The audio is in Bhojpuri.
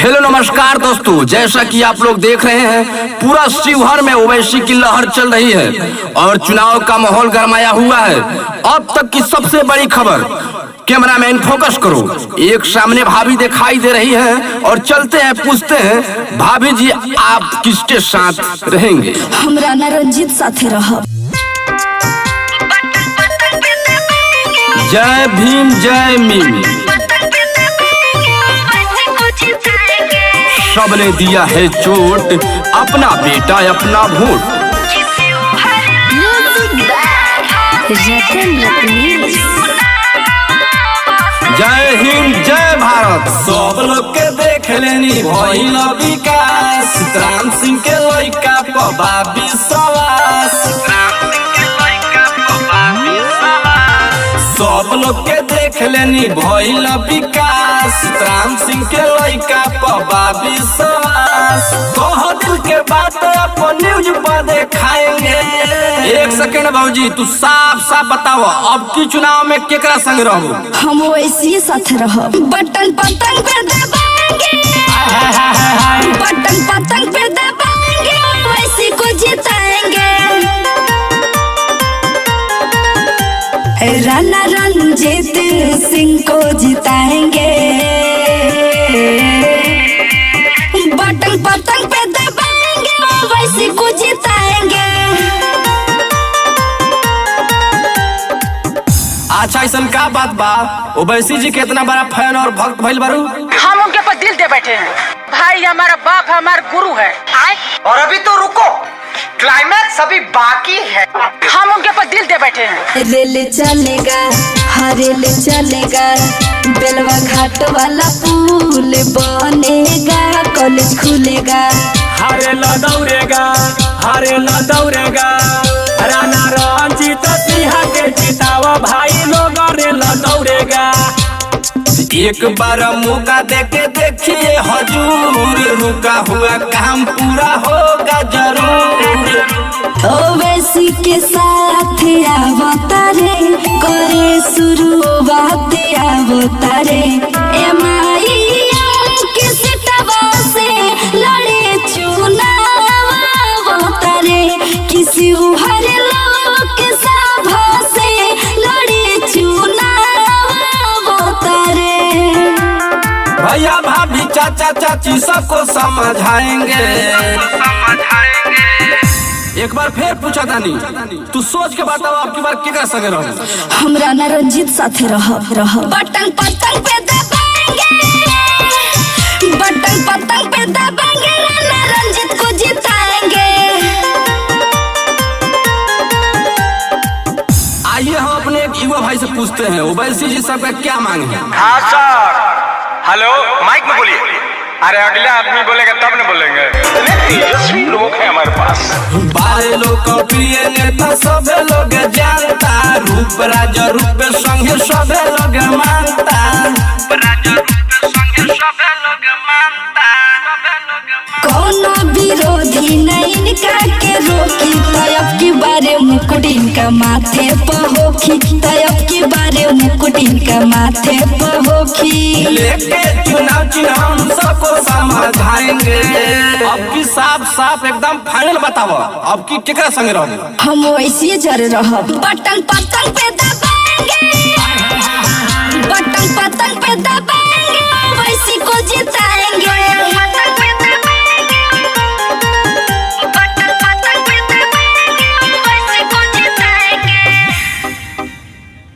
हेलो नमस्कार दोस्तों, जैसा कि आप लोग देख रहे हैं पूरा शिवहर में ओवैसी की लहर चल रही है और चुनाव का माहौल गरमाया हुआ है। अब तक की सबसे बड़ी खबर, कैमरामैन फोकस करो। एक सामने भाभी दिखाई दे रही है और चलते हैं पूछते हैं, भाभी जी आप किसके साथ रहेंगे? हमरा ना रंजीत साथे रहब। जय भीम जय मीम, सबने दिया है चोट, अपना बेटा अपना वोट। जय हिंद जय भारत, सब लोग के देख लेनी भइल विकास। राम सिंह के लइका पबा विश्वास, सब लोग के देख लेनी भइल विकास। राम सिंह के लइका पबा विश्वास। कह दिल के बात अपन न्यूज पर दिखाएंगे। एक सेकंड भाजी, तू साफ साफ बताओ अब की चुनाव में केकरा संग रहबो? हम वैसी साथे रहब। बटन पतंग पे दबाएंगे, बटन पतंग पे दबाएंगे, वैसी को जिताएंगे। राणा रंजीत सिंह को जिताएंगे। बटन पतंग पे दबाएंगे, वैसी को जिताएंगे। अच्छा ऐसा का बात बा, ओवैसी जी के इतना बड़ा फैन और भक्त भइल बारू? हम उनके पर दिल दे बैठे हैं। भाई हमारा बाप हमारा गुरु है। आए और अभी तो रुको, क्लाइमैक्स अभी बाकी है। हम उनके पर दिल दे बैठे हैं। रेल चलेगा, हर रेल चलेगा, बेलवा घाट वाला पुल बनेगा, कॉलेज खुलेगा। हरेला दौड़ेगा, हरेला दौड़ेगा, राणा रंजीत सिंह के जितावा भाई लोग रेला दौड़ेगा। एक बार मौका देके देखिए हजूर, रुका हुआ काम पूरा होगा जरूर। ओवैसी के साथ आवतारे, करे शुरुआत आवतारे। एमआईएम के सिटवा से लड़े चुनाव आवतारे, किसी हर लोग के सभा से लड़े चुनाव आवतारे। भैया भाभी चाचा चाची सबको समझाएंगे। एक बार फिर पूछा तानी, तू सोच के बताओ आपकी बार केकरा संगे रहो? हमरा ना रंजीत साथे रहब। बटन पतंग पे दबाएंगे, बटन पतंग पे दबाएंगे, राणा रंजीत को जिताएंगे। आइए हम अपने एक युवा भाई से पूछते हैं, ओवैसी जी सबका क्या मांग है? हाँ सर, हेलो माइक में बोलिए। अरे अगला आदमी बोलेगा तब न बोलेंगे। इतने तेजस्वी लोग हैं हमारे पास। बारे लोग प्रिय नेता सबे लोग जानता, रूप राजा रूप संगे सबे लोग मानता। कोनो विरोधी नहीं इनका के रोकी, तब की बारे मुकुट इनका माथे पर होखी, तब की बारे मुकुट इनका माथे पर होखी। लेके चुनाव हम सबको समझाएंगे। अब की साफ साफ एकदम फाइनल बताओ, अब की केकरा संग रहो? हम वैसे जर रहब। बटन पतंग पे दबाएंगे,